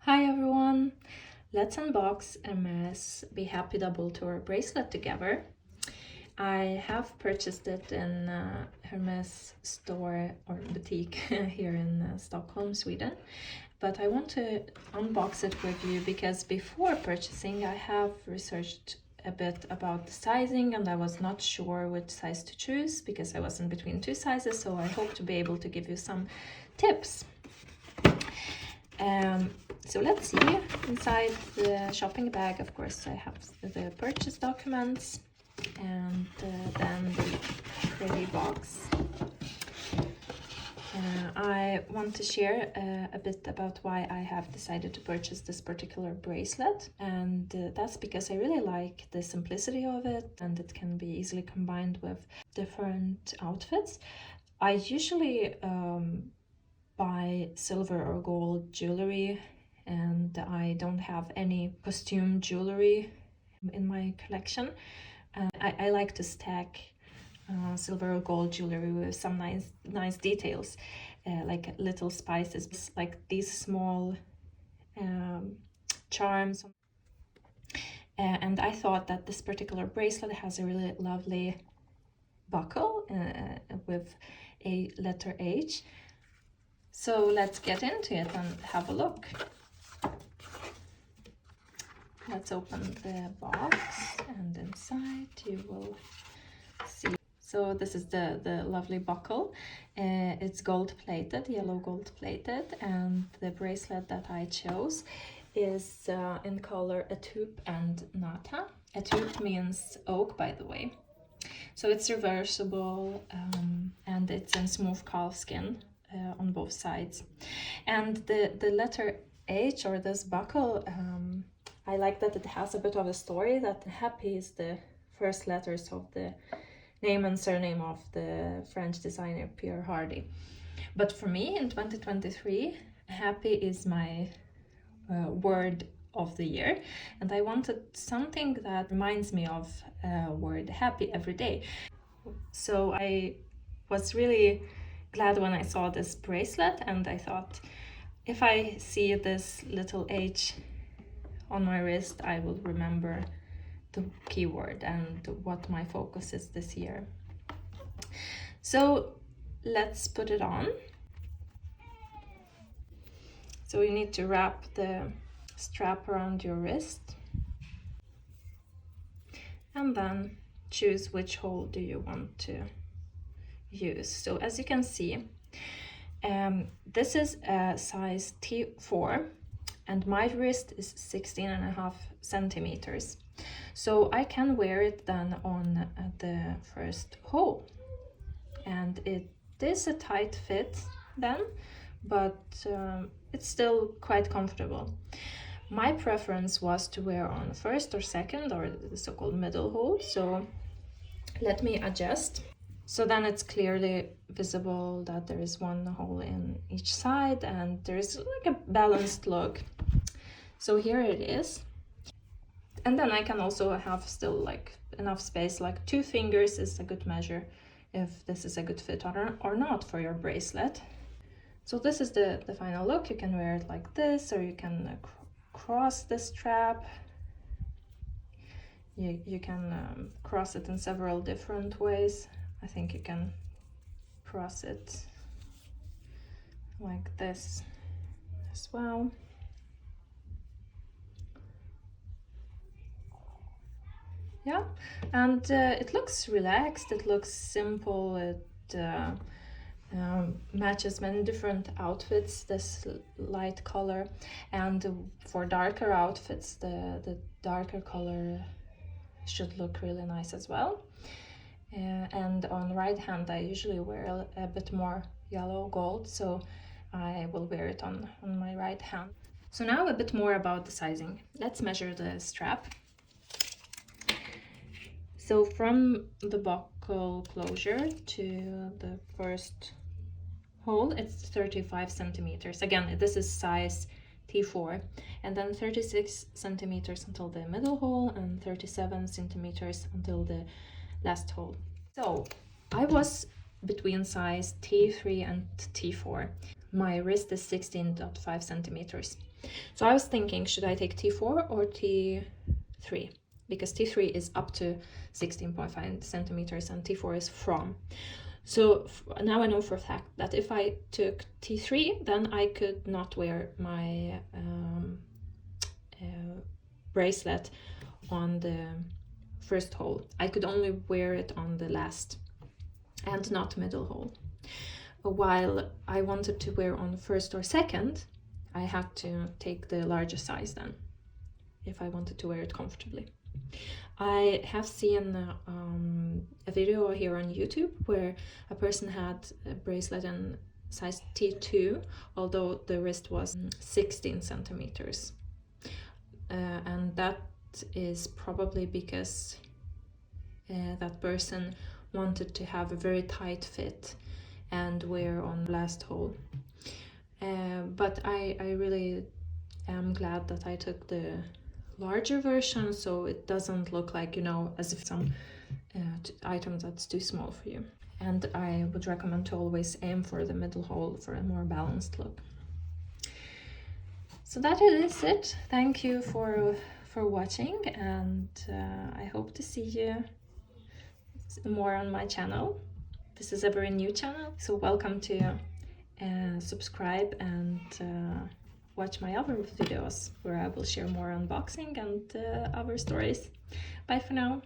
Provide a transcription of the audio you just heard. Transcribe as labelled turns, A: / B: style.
A: Hi everyone! Let's unbox Hermès Behapi Double Tour bracelet together. I have purchased it in Hermes store or boutique here in Stockholm, Sweden. But I want to unbox it with you because before purchasing I have researched a bit about the sizing and I was not sure which size to choose because I was in between two sizes, so I hope to be able to give you some tips. So let's see. Inside the shopping bag, of course, I have the purchase documents and then the pretty box. I want to share a bit about why I have decided to purchase this particular bracelet, and that's because I really like the simplicity of it and it can be easily combined with different outfits. I usually buy silver or gold jewelry, and I don't have any costume jewelry in my collection. I like to stack silver or gold jewelry with some nice details, like little spices, like these small charms. And I thought that this particular bracelet has a really lovely buckle with a letter H. So let's get into it and have a look. Let's open the box, and inside you will see. So this is the lovely buckle. It's gold plated, yellow gold plated, and the bracelet that I chose is in color Etoupe and Nata. Etoupe means oak, by the way. So it's reversible and it's in smooth calfskin on both sides. And the letter H, or this buckle, I like that it has a bit of a story, that Happy is the first letters of the name and surname of the French designer Pierre Hardy. But for me in 2023, Happy is my word of the year, and I wanted something that reminds me of word happy every day. So I was really glad when I saw this bracelet, and I thought, if I see this little H on my wrist, I will remember the keyword and what my focus is this year. So let's put it on. So you need to wrap the strap around your wrist and then choose which hole do you want to use. So as you can see, this is a size T4 and my wrist is 16.5 centimeters. So I can wear it then on the first hole, and it is a tight fit then, but it's still quite comfortable. My preference was to wear on first or second, or the so-called middle hole, so let me adjust. So then it's clearly visible that there is one hole in each side and there is like a balanced look. So here it is. And then I can also have still like enough space, like 2 fingers is a good measure if this is a good fit or not for your bracelet. So this is the final look. You can wear it like this, or you can cross the strap. You can cross it in several different ways. I think you can cross it like this as well. Yeah, and it looks relaxed, it looks simple, it matches many different outfits, this light color, and for darker outfits the darker color should look really nice as well. And on the right hand I usually wear a bit more yellow gold, so I will wear it on my right hand. So now a bit more about the sizing. Let's measure the strap. So from the buckle closure to the first hole, it's 35 centimeters. Again, this is size T4, and then 36 centimeters until the middle hole and 37 centimeters until the last hole. So I was between size T3 and T4. my wrist is 16.5 centimeters. So I was thinking, should I take T4 or T3? Because T3 is up to 16.5 centimeters and T4 is from. So now I know for a fact that if I took T3, then I could not wear my bracelet on the first hole. I could only wear it on the last and not middle hole. While I wanted to wear on first or second, I had to take the larger size then, if I wanted to wear it comfortably. I have seen a video here on YouTube where a person had a bracelet in size T2, although the wrist was 16 centimeters. And that is probably because that person wanted to have a very tight fit and wear on the last hole. But I really am glad that I took the larger version, so it doesn't look like, you know, as if some item that's too small for you. And I would recommend to always aim for the middle hole for a more balanced look. So that is it. Thank you for watching, and I hope to see you more on my channel. This is a very new channel, so welcome to subscribe and watch my other videos where I will share more unboxing and other stories. Bye for now.